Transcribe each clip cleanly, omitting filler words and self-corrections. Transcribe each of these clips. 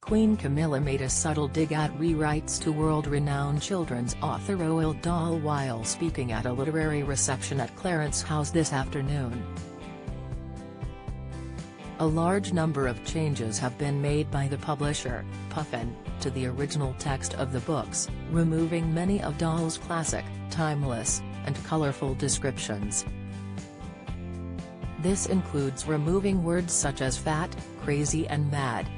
Queen Camilla made a subtle dig at rewrites to world-renowned children's author Roald Dahl while speaking at a literary reception at Clarence House this afternoon. A large number of changes have been made by the publisher, Puffin, to the original text of the books, removing many of Dahl's classic, timeless, and colorful descriptions. This includes removing words such as fat, crazy and mad.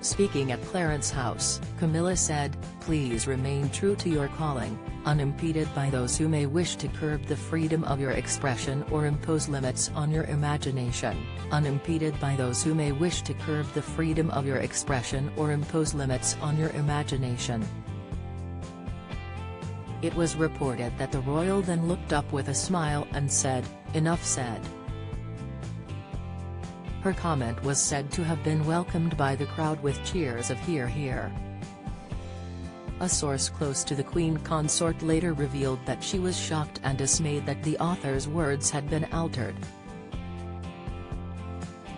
Speaking at Clarence House, Camilla said, "Please remain true to your calling, unimpeded by those who may wish to curb the freedom of your expression or impose limits on your imagination, unimpeded by those who may wish to curb the freedom of your expression or impose limits on your imagination." It was reported that the royal then looked up with a smile and said, "Enough said." Her comment was said to have been welcomed by the crowd with cheers of "Hear, hear." A source close to the Queen consort later revealed that she was shocked and dismayed that the author's words had been altered.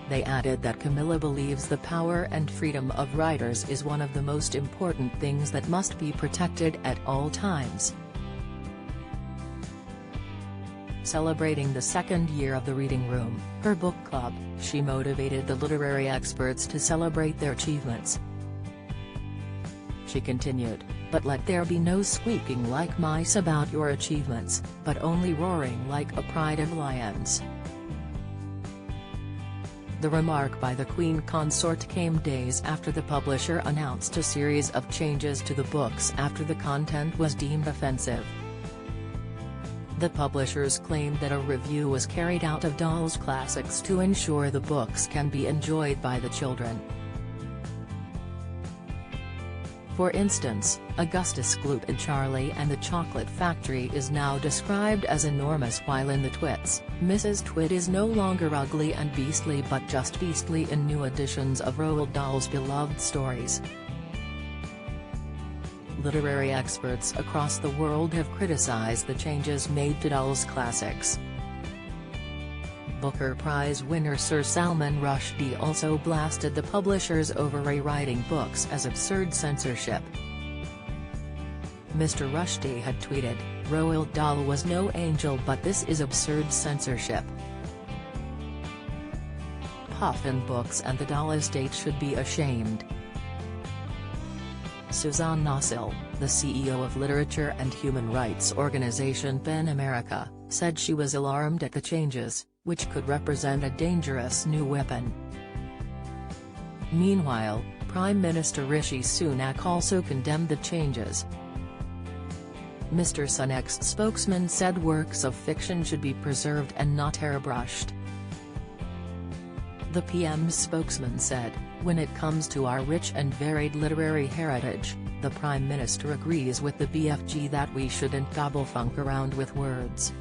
They added that Camilla believes the power and freedom of writers is one of the most important things that must be protected at all times. Celebrating the second year of the Reading Room, her book club, she motivated the literary experts to celebrate their achievements. She continued, "But let there be no squeaking like mice about your achievements, but only roaring like a pride of lions." The remark by the Queen consort came days after the publisher announced a series of changes to the books after the content was deemed offensive. The publishers claimed that a review was carried out of Dahl's classics to ensure the books can be enjoyed by the children. For instance, Augustus Gloop in Charlie and the Chocolate Factory is now described as enormous, while in The Twits, Mrs. Twit is no longer ugly and beastly but just beastly in new editions of Roald Dahl's beloved stories. Literary experts across the world have criticized the changes made to Dahl's classics. Booker Prize winner Sir Salman Rushdie also blasted the publishers over rewriting books as absurd censorship. Mr. Rushdie had tweeted, "Roald Dahl was no angel, but this is absurd censorship. Puffin Books and the Dahl estate should be ashamed." Suzanne Nossel, the CEO of literature and human rights organization PEN America, said she was alarmed at the changes, which could represent a dangerous new weapon. Meanwhile, Prime Minister Rishi Sunak also condemned the changes. Mr. Sunak's spokesman said works of fiction should be preserved and not airbrushed. The PM's spokesman said, "When it comes to our rich and varied literary heritage, the Prime Minister agrees with the BFG that we shouldn't gobblefunk around with words."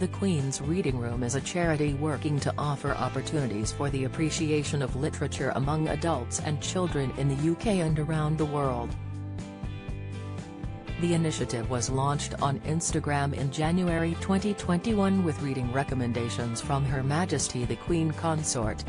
The Queen's Reading Room is a charity working to offer opportunities for the appreciation of literature among adults and children in the UK and around the world. The initiative was launched on Instagram in January 2021 with reading recommendations from Her Majesty the Queen Consort.